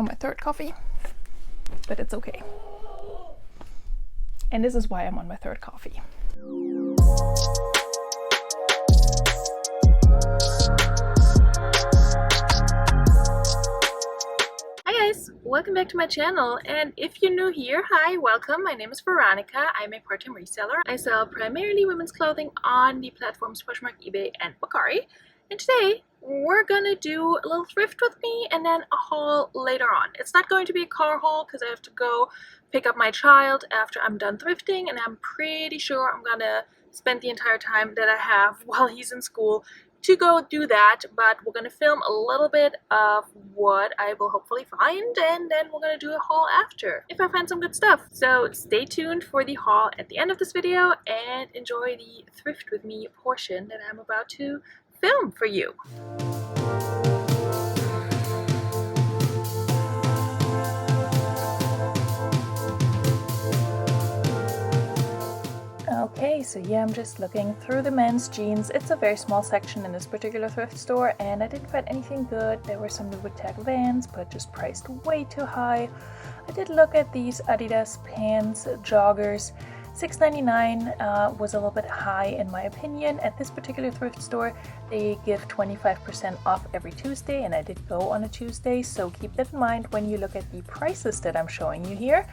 on my third coffee, but it's okay. And this is why I'm on my third coffee. Hi guys, welcome back to my channel, and if you're new here, hi, welcome. My name is Veronika. I'm a part-time reseller. I sell primarily women's clothing on the platforms Poshmark, eBay, and Mercari. And today we're gonna do a little thrift with me and then a haul later on. It's not going to be a car haul because I have to go pick up my child after I'm done thrifting, and I'm pretty sure I'm gonna spend the entire time that I have while he's in school to go do that. But we're gonna film a little bit of what I will hopefully find, and then we're gonna do a haul after if I find some good stuff. So stay tuned for the haul at the end of this video and enjoy the thrift with me portion that I'm about to film for you. Okay, so yeah, I'm just looking through the men's jeans. It's a very small section in this particular thrift store, and I didn't find anything good. There were some Louis Tag Vans, but just priced way too high. I did look at these Adidas pants, joggers. $6.99 was a little bit high in my opinion. At this particular thrift store, they give 25% off every Tuesday, and I did go on a Tuesday, so keep that in mind when you look at the prices that I'm showing you here.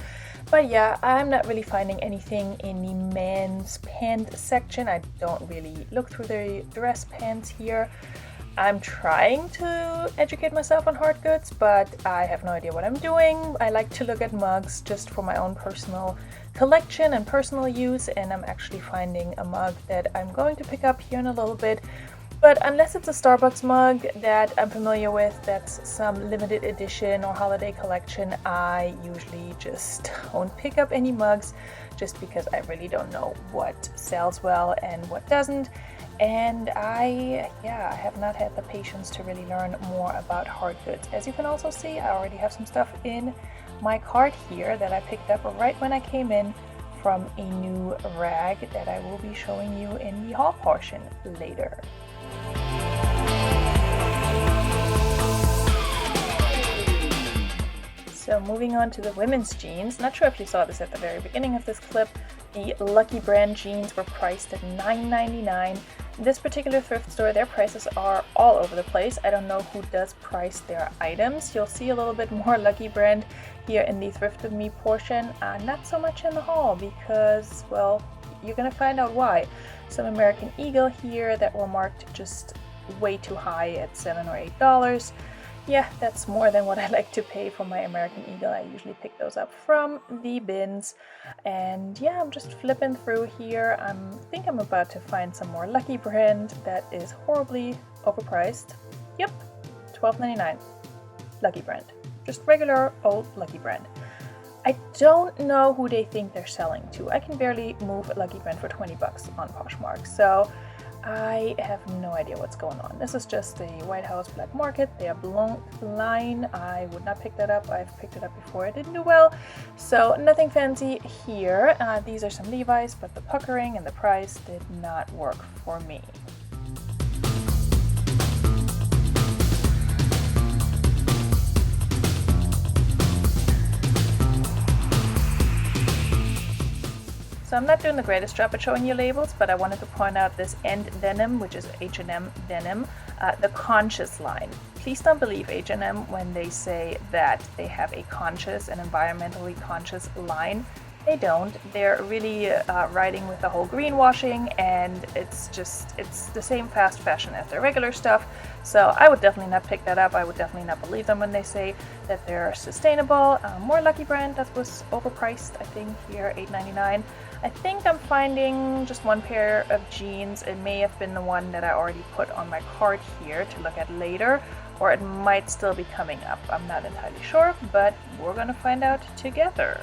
But yeah, I'm not really finding anything in the men's pant section. I don't really look through the dress pants here. I'm trying to educate myself on hard goods, but I have no idea what I'm doing. I like to look at mugs just for my own personal collection and personal use, and I'm actually finding a mug that I'm going to pick up here in a little bit. But unless it's a Starbucks mug that I'm familiar with, that's some limited edition or holiday collection, I usually just don't pick up any mugs just because I really don't know what sells well and what doesn't. And I have not had the patience to really learn more about hard goods. As you can also see, I already have some stuff in my cart here that I picked up right when I came in from a new rag that I will be showing you in the haul portion later. So moving on to the women's jeans. Not sure if you saw this at the very beginning of this clip. The Lucky brand jeans were priced at $9.99. This particular thrift store, their prices are all over the place. I don't know who does price their items. You'll see a little bit more Lucky brand here in the thrift with me portion. Not so much in the haul because, well, you're gonna find out why. Some American Eagle here that were marked just way too high at $7 or $8. Yeah, that's more than what I like to pay for my American Eagle. I usually pick those up from the bins. And yeah, I'm just flipping through here. I think I'm about to find some more Lucky brand that is horribly overpriced. Yep, $12.99. Lucky brand. Just regular old Lucky brand. I don't know who they think they're selling to. I can barely move Lucky brand for 20 bucks on Poshmark. So I have no idea what's going on. This is just a White House Black Market. They are blanc line. I would not pick that up. I've picked it up before. It didn't do well. So nothing fancy here. These are some Levi's, but the puckering and the price did not work for me. So I'm not doing the greatest job at showing you labels, but I wanted to point out this End denim, which is H&M denim, the conscious line. Please don't believe H&M when they say that they have a conscious and environmentally conscious line. They don't. They're really riding with the whole greenwashing, and it's the same fast fashion as their regular stuff. So I would definitely not pick that up. I would definitely not believe them when they say that they're sustainable. More Lucky brand that was overpriced, I think here, $8.99. I think I'm finding just one pair of jeans. It may have been the one that I already put on my cart here to look at later, or it might still be coming up. I'm not entirely sure, but we're gonna find out together.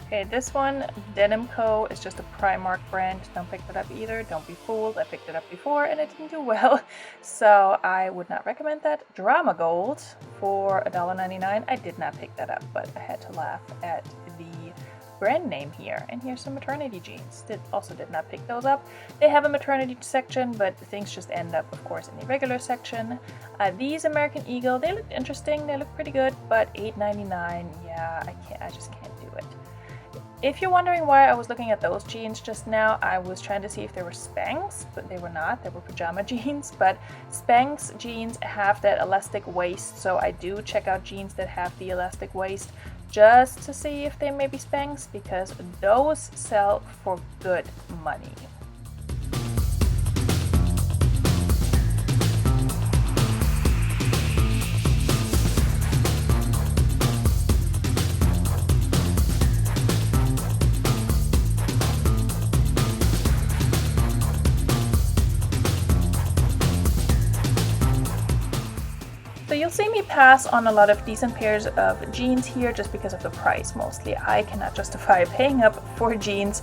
Okay, this one, Denim Co. is just a Primark brand. Don't pick that up either. Don't be fooled. I picked it up before and it didn't do well. So I would not recommend that. Drama Gold for $1.99. I did not pick that up, but I had to laugh at the brand name here. And here's some maternity jeans. Also did not pick those up. They have a maternity section, but things just end up, of course, in the regular section. These American Eagle, they looked interesting. They look pretty good, but $8.99. Yeah, I just can't do it. If you're wondering why I was looking at those jeans just now, I was trying to see if they were Spanx, but they were not. They were pajama jeans, but Spanx jeans have that elastic waist, so I do check out jeans that have the elastic waist just to see if they may be Spanx, because those sell for good money. So you'll see me pass on a lot of decent pairs of jeans here just because of the price mostly. I cannot justify paying up for jeans.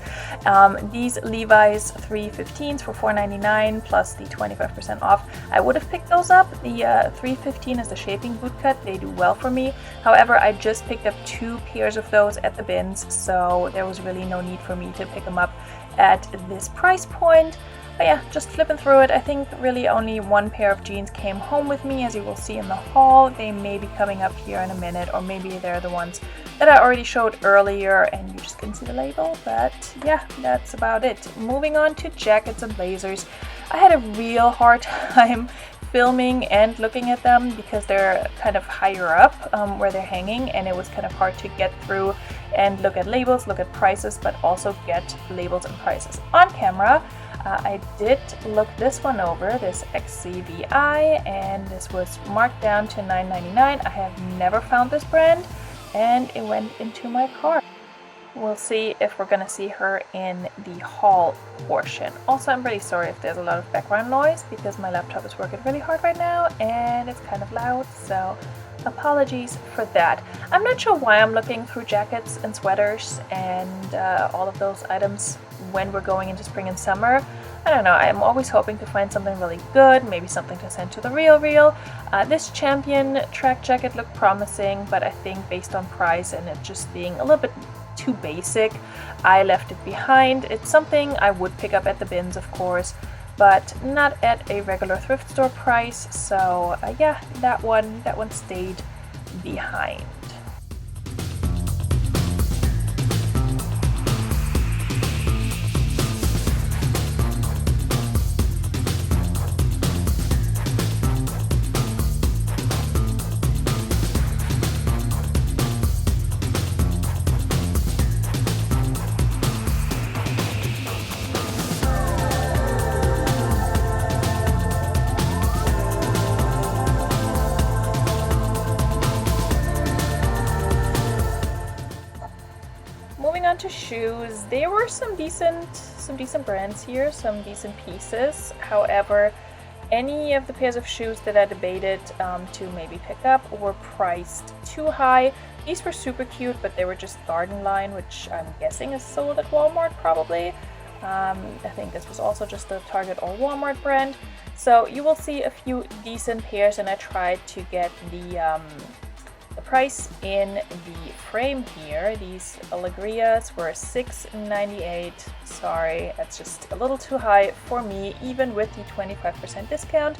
These Levi's 315s for $4.99 plus the 25% off. I would have picked those up. The 315 is the shaping boot cut. They do well for me. However, I just picked up 2 pairs of those at the bins, so there was really no need for me to pick them up at this price point. But yeah, just flipping through it, I think really only 1 pair of jeans came home with me, as you will see in the haul. They may be coming up here in a minute, or maybe they're the ones that I already showed earlier and you just couldn't see the label. But yeah, that's about it. Moving on to jackets and blazers. I had a real hard time filming and looking at them because they're kind of higher up where they're hanging, and it was kind of hard to get through and look at labels, look at prices, but also get labels and prices on camera. I did look this one over, this XCVI, and this was marked down to $9.99. I have never found this brand, and it went into my cart. We'll see if we're gonna see her in the haul portion. Also, I'm really sorry if there's a lot of background noise because my laptop is working really hard right now and it's kind of loud, so apologies for that. I'm not sure why I'm looking through jackets and sweaters and all of those items when we're going into spring and summer. I don't know, I'm always hoping to find something really good, maybe something to send to the Real. This Champion track jacket looked promising, but I think based on price and it just being a little bit too basic, I left it behind. It's something I would pick up at the bins, of course, but not at a regular thrift store price. So yeah, that one stayed behind. To shoes, there were some decent brands here, some decent pieces. However, any of the pairs of shoes that I debated to maybe pick up were priced too high. These were super cute, but they were just garden line, which I'm guessing is sold at Walmart probably. I think this was also just a Target or Walmart brand. So you will see a few decent pairs, and I tried to get the price in the frame here. These Allegrias were $6.98. Sorry, that's just a little too high for me, even with the 25% discount.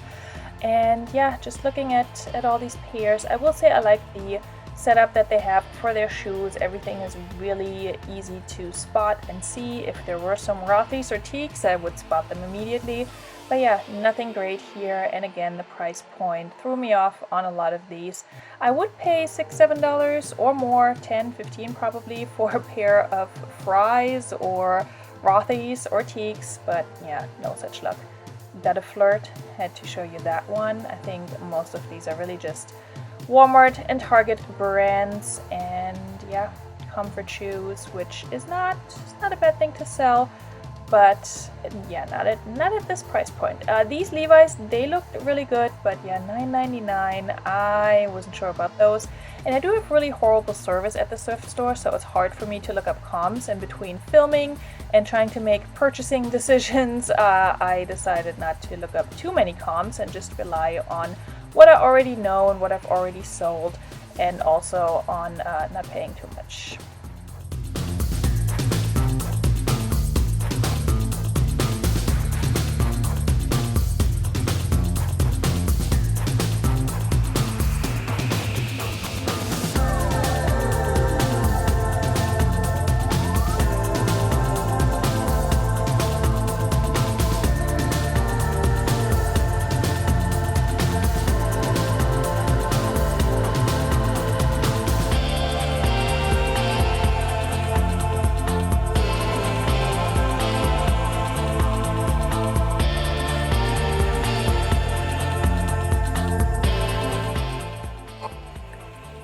And yeah, just looking at all these pairs, I will say I like the setup that they have for their shoes. Everything is really easy to spot and see. If there were some Rothy's or Teaks, I would spot them immediately. But yeah, nothing great here, and again, the price point threw me off on a lot of these. I would pay $6, $7 or more, 10, 15 probably, for a pair of Fry's or Rothy's or Teaks, but yeah, no such luck. Gotta Flirt, had to show you that one. I think most of these are really just Walmart and Target brands, and yeah, comfort shoes, which is not a bad thing to sell. but yeah, not at this price point. These Levi's, they looked really good, but yeah, $9.99, I wasn't sure about those. And I do have really horrible service at the thrift store, so it's hard for me to look up comps, and between filming and trying to make purchasing decisions, I decided not to look up too many comps and just rely on what I already know and what I've already sold, and also on not paying too much.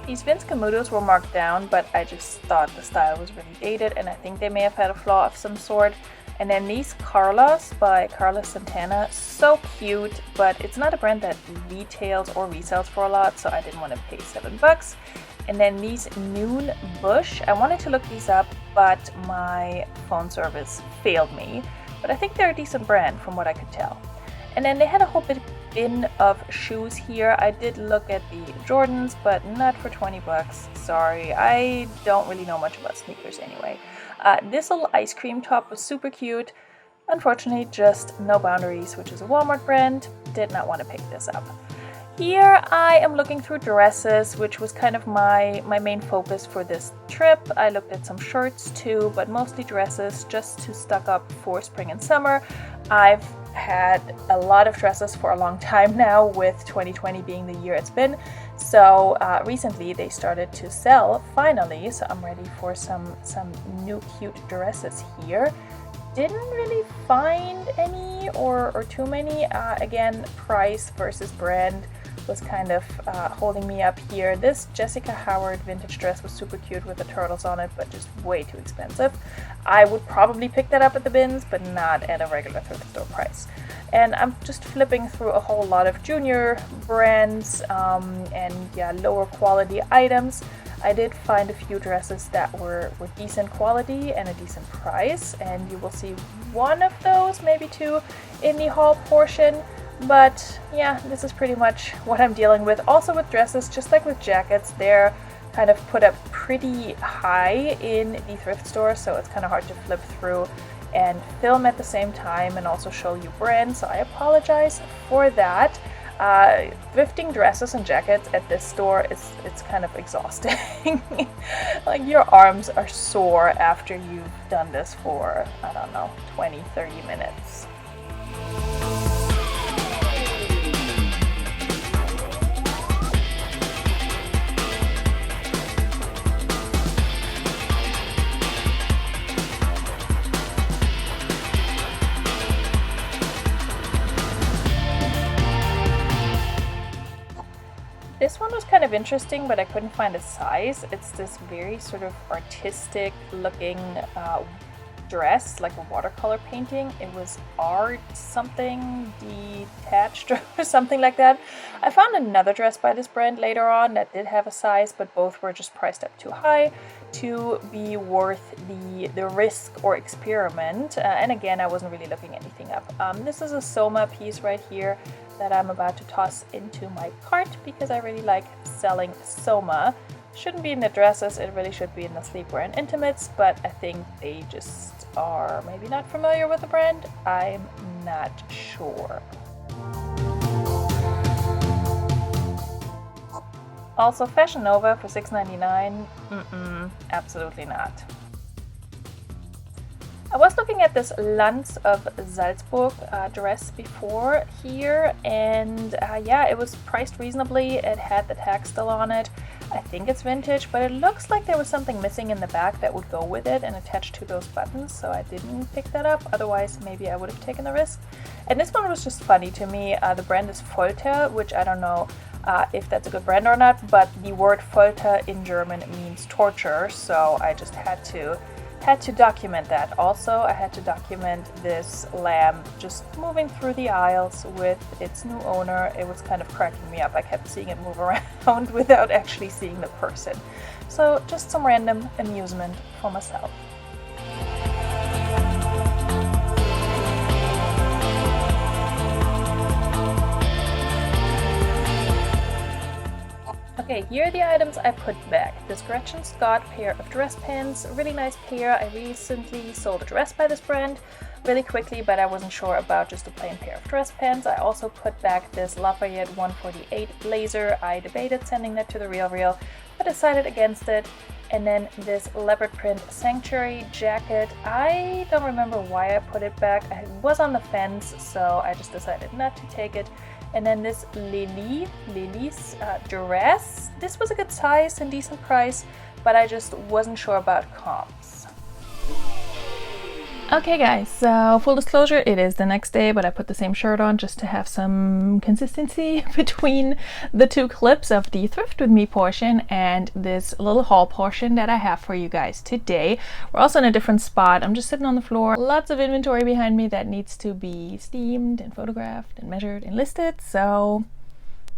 These Vince Camutos were marked down, but I just thought the style was really dated, and I think they may have had a flaw of some sort. And then these Carlas by Carlos Santana, so cute, but it's not a brand that retails or resells for a lot, so I didn't want to pay $7. And then these Noon Bush, I wanted to look these up, but my phone service failed me. But I think they're a decent brand from what I could tell. And then they had a whole bin of shoes here. I did look at the Jordans, but not for $20. Sorry, I don't really know much about sneakers anyway. This little ice cream top was super cute. Unfortunately, just no boundaries, which is a Walmart brand. Did not want to pick this up. Here I am looking through dresses, which was kind of my main focus for this trip. I looked at some shirts too, but mostly dresses just to stock up for spring and summer. I've had a lot of dresses for a long time now, with 2020 being the year it's been. So recently they started to sell finally, so I'm ready for some new cute dresses here. Didn't really find any or too many. Again, price versus brand was kind of holding me up here. This Jessica Howard vintage dress was super cute with the turtles on it, but just way too expensive. I would probably pick that up at the bins, but not at a regular thrift store price. And I'm just flipping through a whole lot of junior brands and yeah, lower quality items. I did find a few dresses that were decent quality and a decent price, and you will see one of those, maybe two, in the haul portion. But yeah, this is pretty much what I'm dealing with. Also with dresses, just like with jackets, they're kind of put up pretty high in the thrift store, so it's kind of hard to flip through and film at the same time and also show you brands, so I apologize for that. Thrifting dresses and jackets at this store, it's kind of exhausting. Like, your arms are sore after you've done this for, I don't know, 20-30 minutes. This one was kind of interesting, but I couldn't find a size. It's this very sort of artistic looking dress, like a watercolor painting. It was art something detached or something like that. I found another dress by this brand later on that did have a size, but both were just priced up too high to be worth the risk or experiment. And again, I wasn't really looking anything up. This is a Soma piece right here that I'm about to toss into my cart because I really like selling Soma. Shouldn't be in the dresses, it really should be in the sleepwear and intimates, but I think they just are maybe not familiar with the brand. I'm not sure. Also, Fashion Nova for $6.99. Absolutely not. I was looking at this Lanz of Salzburg dress before here, and yeah, it was priced reasonably. It had the tag still on it. I think it's vintage, but it looks like there was something missing in the back that would go with it and attached to those buttons, so I didn't pick that up. Otherwise, maybe I would have taken the risk. And this one was just funny to me. The brand is Folter, which I don't know if that's a good brand or not, but the word Folter in German means torture, so I just had to Had to document that. Also, I had to document this lamb just moving through the aisles with its new owner. It was kind of cracking me up. I kept seeing it move around without actually seeing the person. So just some random amusement for myself. Okay, here are the items I put back. This Gretchen Scott pair of dress pants, a really nice pair. I recently sold a dress by this brand really quickly, but I wasn't sure about just a plain pair of dress pants. I also put back this Lafayette 148 blazer. I debated sending that to the Real, but decided against it. And then this leopard print Sanctuary jacket. I don't remember why I put it back. I was on the fence, so I just decided not to take it. And then this Lily's dress. This was a good size and decent price, but I just wasn't sure about comps. Okay guys, so full disclosure, it is the next day, but I put the same shirt on just to have some consistency between the two clips of the Thrift with Me portion and this little haul portion that I have for you guys today. We're also in a different spot. I'm just sitting on the floor. Lots of inventory behind me that needs to be steamed and photographed and measured and listed, so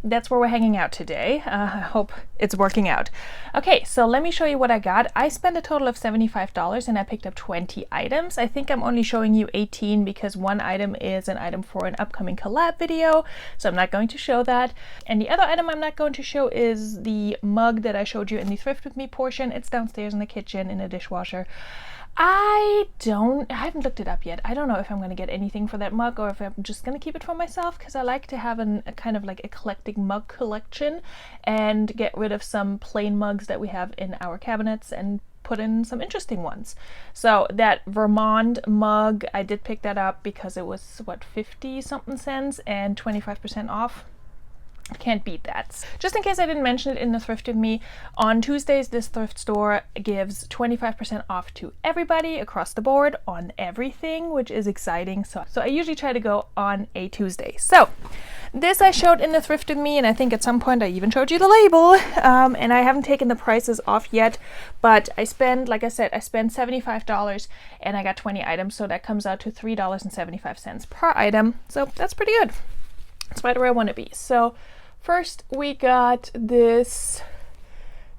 that's where we're hanging out today. I hope it's working out. Okay, so let me show you what I got. I spent a total of $75 and I picked up 20 items. I think I'm only showing you 18 because one item is an item for an upcoming collab video, so I'm not going to show that. And the other item I'm not going to show is the mug that I showed you in the Thrift with Me portion. It's downstairs in the kitchen in a dishwasher. I haven't looked it up yet. I don't know if I'm going to get anything for that mug or if I'm just going to keep it for myself, because I like to have a kind of like eclectic mug collection and get rid of some plain mugs that we have in our cabinets and put in some interesting ones. So that Vermont mug, I did pick that up because it was what, 50 something cents and 25% off. Can't beat that. Just in case I didn't mention it in the Thrift with Me, on Tuesdays this thrift store gives 25% off to everybody across the board on everything, which is exciting. So I usually try to go on a Tuesday. So this I showed in the Thrift with Me, and I think at some point I even showed you the label, and I haven't taken the prices off yet, but I spent, like I said, I spent $75 and I got 20 items, so that comes out to $3.75 per item. So that's pretty good. That's right where I want to be. So first we got this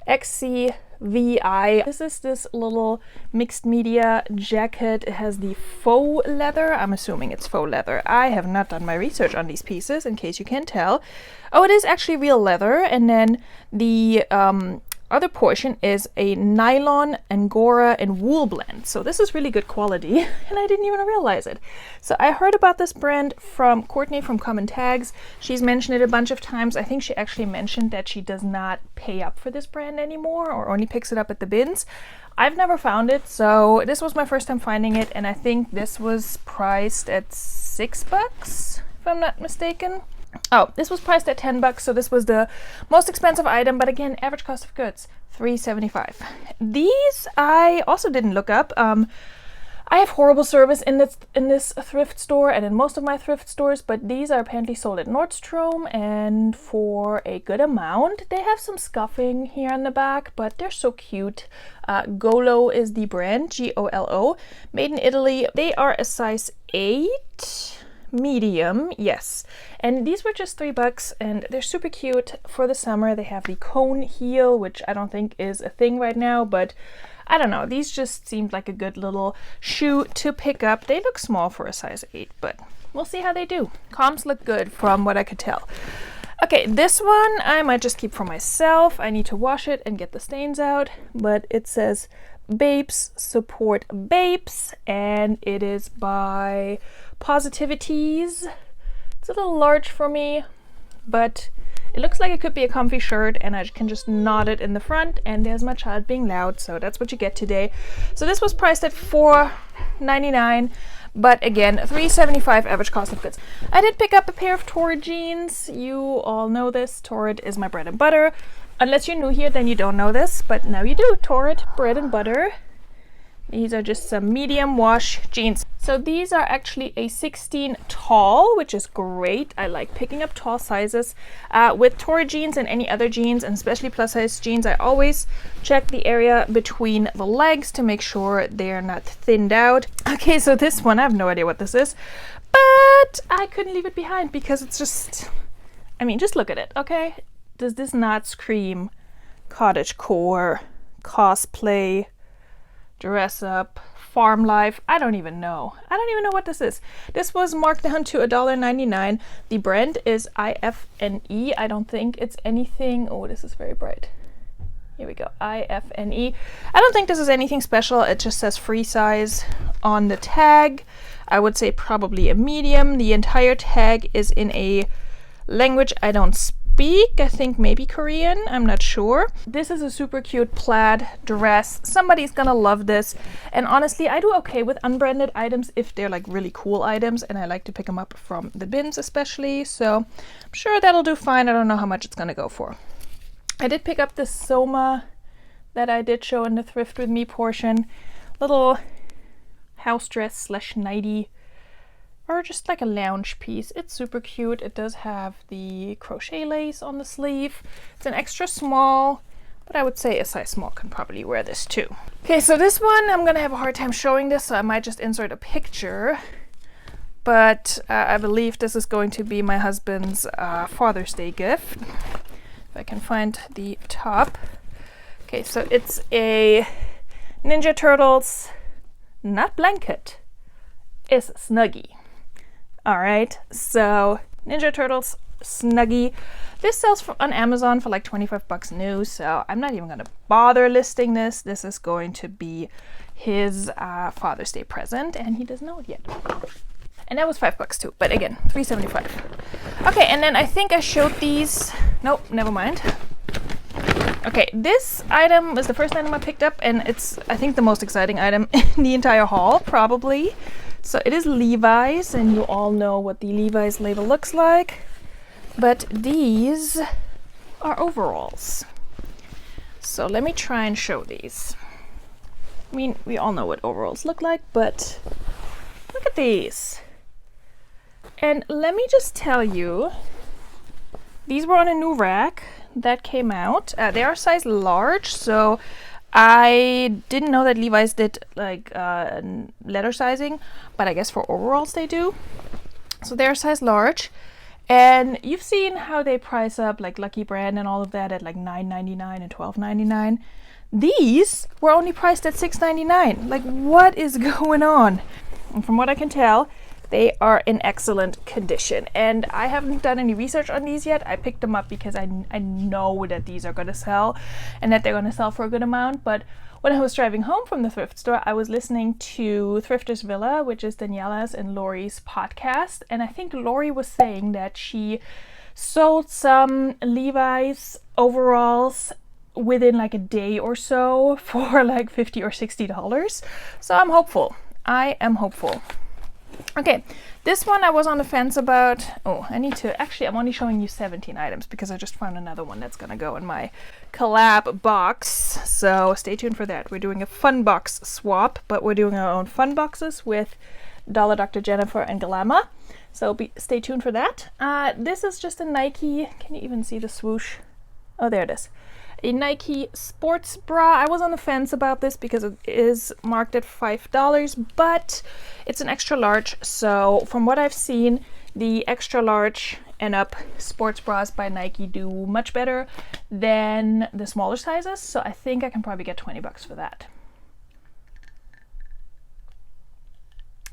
XCVI. This is this little mixed media jacket. It has the faux leather. I'm assuming it's faux leather. I have not done my research on these pieces, in case you can't tell. Oh, it is actually real leather. And then the other portion is a nylon, angora, and wool blend. So this is really good quality, and I didn't even realize it. So I heard about this brand from Courtney from Common Tags. She's mentioned it a bunch of times. I think she actually mentioned that she does not pay up for this brand anymore, or only picks it up at the bins. I've never found it, so this was my first time finding it, and I think this was priced at $6, if I'm not mistaken. Oh, this was priced at $10, so this was the most expensive item, but again, average cost of goods, $3.75. These I also didn't look up. I have horrible service in this thrift store and in most of my thrift stores, but these are apparently sold at Nordstrom and for a good amount. They have some scuffing here on the back, but they're so cute. Golo is the brand, G-O-L-O, made in Italy. They are a size 8. Medium, yes, and these were just $3 and they're super cute for the summer. They have the cone heel, which I don't think is a thing right now, but I don't know, these just seemed like a good little shoe to pick up. They look small for a size 8, but we'll see how they do. Comps look good from what I could tell. Okay, this one I might just keep for myself. I need to wash it and get the stains out, but it says Babes Support Babes, and it is by Positivities. It's a little large for me, but it looks like it could be a comfy shirt, and I can just knot it in the front, and there's my child being loud, so that's what you get today. So this was priced at $4.99, but again, $3.75 average cost of goods. I did pick up a pair of Torrid jeans. You all know this. Torrid is my bread and butter. Unless you're new here, then you don't know this, but now you do. Torrid bread and butter. These are just some medium wash jeans. So these are actually a 16 tall, which is great. I like picking up tall sizes. With Torrid jeans and any other jeans, and especially plus size jeans, I always check the area between the legs to make sure they're not thinned out. Okay, so this one, I have no idea what this is, but I couldn't leave it behind because it's just, I mean, just look at it, okay? Does this not scream cottagecore, cosplay, dress up, farm life? I don't even know. I don't even know what this is. This was marked down to $1.99. The brand is IFNE. I don't think it's anything. Oh, this is very bright. Here we go. IFNE. I don't think this is anything special. It just says free size on the tag. I would say probably a medium. The entire tag is in a language I don't speak. I think maybe Korean, I'm not sure. This is a super cute plaid dress. Somebody's gonna love this. And honestly, I do okay with unbranded items if they're like really cool items, and I like to pick them up from the bins especially. So I'm sure that'll do fine. I don't know how much it's gonna go for. I did pick up this Soma that I did show in the Thrift With Me portion. Little house dress slash nightie, or just like a lounge piece. It's super cute. It does have the crochet lace on the sleeve. It's an extra small, but I would say a size small can probably wear this too. Okay, so this one, I'm gonna have a hard time showing this, so I might just insert a picture. But I believe this is going to be my husband's Father's Day gift. If I can find the top. Okay, so it's a Ninja Turtles, not blanket, it's Snuggie. All right, so Ninja Turtles Snuggie. This sells on Amazon for like 25 bucks new, so I'm not even gonna bother listing this. This is going to be his Father's Day present, and he doesn't know it yet. And that was 5 bucks too, but again, $3.75. Okay, and then I think I showed these. Nope, never mind. Okay, this item was the first item I picked up, and it's, I think, the most exciting item in the entire haul, probably. So it is Levi's, and you all know what the Levi's label looks like. But these are overalls. So let me try and show these. I mean, we all know what overalls look like, but look at these. And let me just tell you, these were on a new rack that came out. They are size large, so I didn't know that Levi's did like letter sizing, but I guess for overalls they do. So they're size large, and you've seen how they price up like Lucky Brand and all of that at like $9.99 and $12.99. These were only priced at $6.99. Like, what is going on? And from what I can tell, they are in excellent condition, and I haven't done any research on these yet. I picked them up because I know that these are going to sell and that they're going to sell for a good amount. But when I was driving home from the thrift store, I was listening to Thrifters Villa, which is Daniela's and Lori's podcast, and I think Lori was saying that she sold some Levi's overalls within like a day or so for like $50 or $60. So I'm hopeful. I am hopeful. Okay, this one I was on the fence about. Oh, I need to, actually I'm only showing you 17 items because I just found another one that's gonna go in my collab box. So stay tuned for that. We're doing a fun box swap, but we're doing our own fun boxes with Dollar Dr. Jennifer and Galama. So stay tuned for that. This is just a Nike, can you even see the swoosh? Oh, there it is. A Nike sports bra. I was on the fence about this because it is marked at $5, but it's an extra large. So from what I've seen, the extra large and up sports bras by Nike do much better than the smaller sizes. So I think I can probably get 20 bucks for that.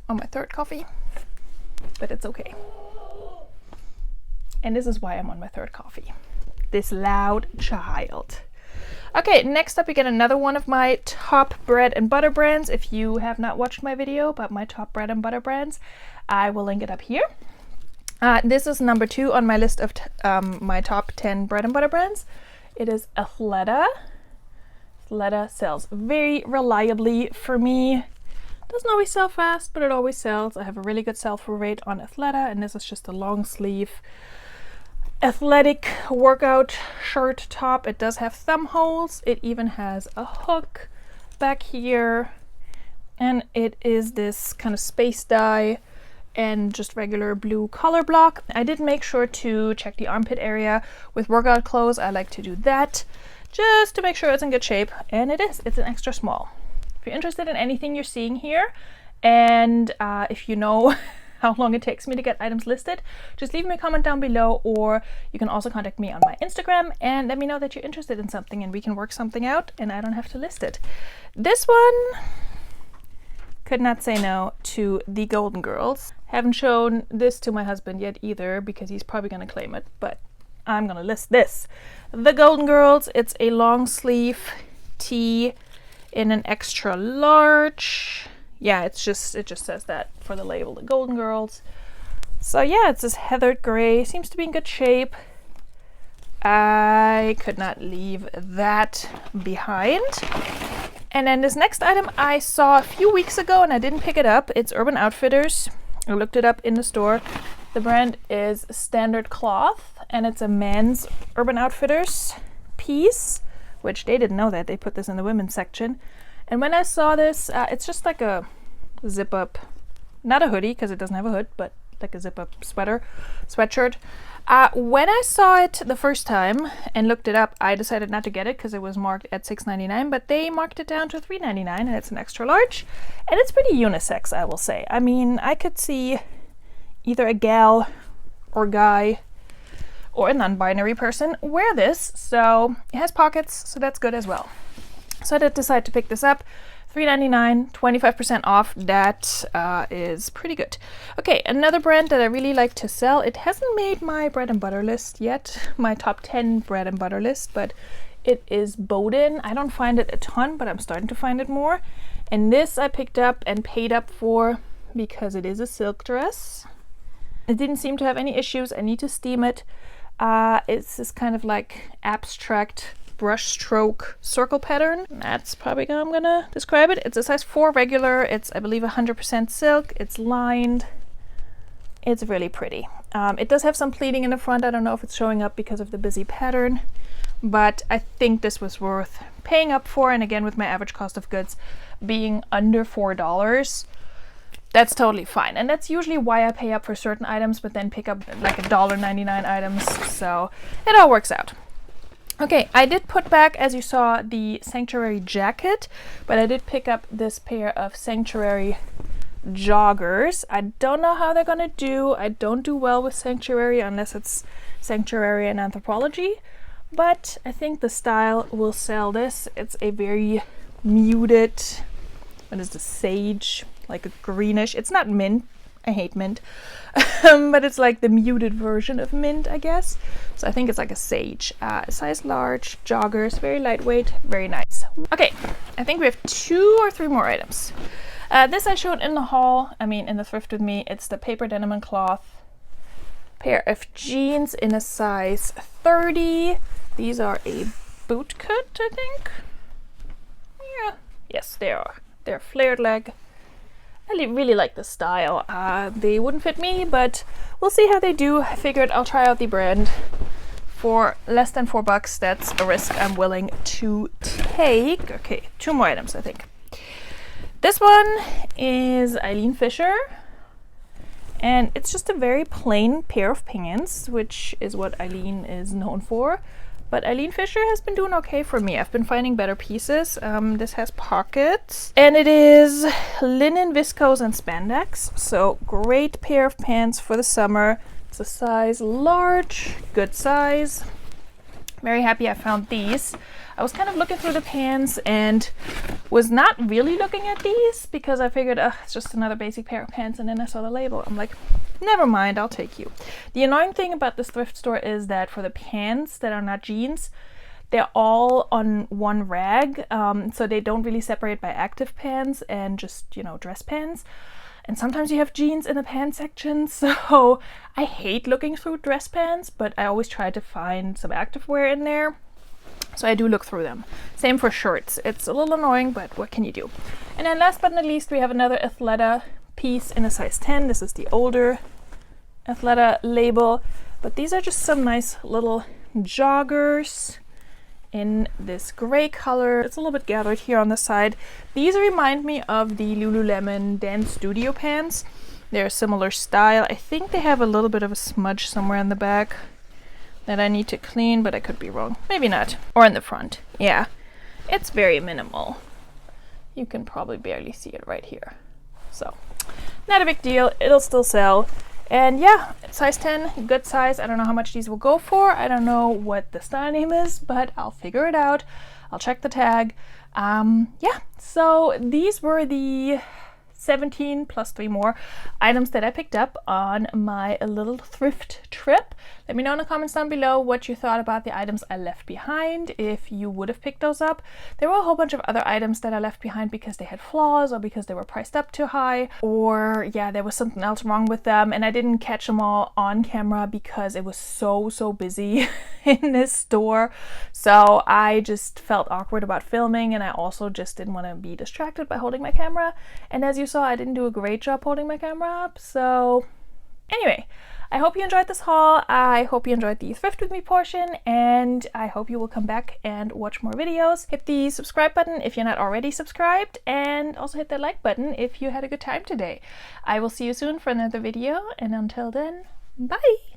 On my third coffee, but it's okay. And this is why I'm on my third coffee. This loud child. Okay, next up we get another one of my top bread and butter brands. If you have not watched my video about my top bread and butter brands, I will link it up here. This is number 2 on my list of my top 10 bread and butter brands. It is Athleta. Athleta sells very reliably for me. Doesn't always sell fast, but it always sells. I have a really good sell-through rate on Athleta, and this is just a long sleeve athletic workout shirt top. It does have thumb holes. It even has a hook back here and it is this kind of space dye and just regular blue color block. I did make sure to check the armpit area with workout clothes. I like to do that just to make sure it's in good shape, and it is. It's an extra small. If you're interested in anything you're seeing here, and if you know how long it takes me to get items listed, just leave me a comment down below, or you can also contact me on my Instagram and let me know that you're interested in something and we can work something out and I don't have to list it. This one, could not say no to the Golden Girls. Haven't shown this to my husband yet either because he's probably gonna claim it, but I'm gonna list this. The Golden Girls, it's a long sleeve tee in an extra large. Yeah, it just says that for the label, the Golden Girls. So yeah, it's this heathered gray, seems to be in good shape. I could not leave that behind. And then this next item I saw a few weeks ago and I didn't pick it up. It's Urban Outfitters. I looked it up in the store. The brand is Standard Cloth and it's a men's Urban Outfitters piece, which they didn't know that. They put this in the women's section. And when I saw this, it's just like a zip up, not a hoodie because it doesn't have a hood, but like a zip up sweatshirt. When I saw it the first time and looked it up, I decided not to get it because it was marked at $6.99, but they marked it down to $3.99 and it's an extra large. And it's pretty unisex, I will say. I mean, I could see either a gal or guy or a non-binary person wear this. So it has pockets, so that's good as well. So I did decide to pick this up. $3.99, 25% off. That is pretty good. Okay, another brand that I really like to sell. It hasn't made my bread and butter list yet, my top 10 bread and butter list, but it is Boden. I don't find it a ton, but I'm starting to find it more. And this I picked up and paid up for because it is a silk dress. It didn't seem to have any issues. I need to steam it. It's this kind of like abstract brush stroke circle pattern. That's probably how I'm gonna describe it. It's a size 4 regular. It's, I believe, 100% silk. It's lined. It's really pretty. It does have some pleating in the front. I don't know if it's showing up because of the busy pattern, but I think this was worth paying up for. And again, with my average cost of goods being under $4, that's totally fine. And that's usually why I pay up for certain items, but then pick up like $1.99 items. So it all works out. Okay, I did put back, as you saw, the Sanctuary jacket, but I did pick up this pair of Sanctuary joggers. I don't know how they're gonna do. I don't do well with Sanctuary unless it's Sanctuary and Anthropology, but I think the style will sell this. It's a very muted, what is the sage, like a greenish. It's not mint. I hate mint, but it's like the muted version of mint, I guess. So I think it's like a sage. Size large, joggers, very lightweight, very nice. Okay, I think we have 2 or 3 more items. This I showed in the haul, in the thrift with me. It's the paper denim and cloth pair of jeans in a size 30. These are a boot cut, I think. Yeah, yes, they are. They're flared leg. I really like the style. They wouldn't fit me, but we'll see how they do. I figured I'll try out the brand for less than $4. That's a risk I'm willing to take. Okay, 2 more items, I think. This one is Eileen Fisher, and it's just a very plain pair of pants, which is what Eileen is known for. But Eileen Fisher has been doing okay for me. I've been finding better pieces. This has pockets. And it is linen, viscose, and spandex. So great pair of pants for the summer. It's a size large, good size. Very happy I found these. I was kind of looking through the pants and was not really looking at these because I figured, it's just another basic pair of pants, and then I saw the label. I'm like, never mind, I'll take you. The annoying thing about this thrift store is that for the pants that are not jeans, they're all on one rag, so they don't really separate by active pants and just, dress pants. And sometimes you have jeans in the pants section, so I hate looking through dress pants, but I always try to find some activewear in there. So I do look through them. Same for shirts. It's a little annoying, but what can you do? And then last but not least, we have another Athleta piece in a size 10. This is the older Athleta label, but these are just some nice little joggers in this gray color. It's a little bit gathered here on the side. These remind me of the Lululemon Dance Studio pants. They're a similar style. I think they have a little bit of a smudge somewhere in the back that I need to clean, but I could be wrong. Maybe not. Or in the front. Yeah, it's very minimal. You can probably barely see it right here. So, not a big deal. It'll still sell. And yeah, size 10, good size. I don't know how much these will go for. I don't know what the style name is, but I'll figure it out. I'll check the tag. Yeah, so these were the 17 plus 3 more items that I picked up on my little thrift trip. Let me know in the comments down below what you thought about the items I left behind, if you would have picked those up. There were a whole bunch of other items that I left behind because they had flaws or because they were priced up too high, or yeah, there was something else wrong with them, and I didn't catch them all on camera because it was so busy in this store. So I just felt awkward about filming, and I also just didn't want to be distracted by holding my camera. And as you saw, I didn't do a great job holding my camera up. So anyway, I hope you enjoyed this haul. I hope you enjoyed the thrift with me portion, and I hope you will come back and watch more videos. Hit the subscribe button if you're not already subscribed, and also hit that like button if you had a good time today. I will see you soon for another video, and until then, bye!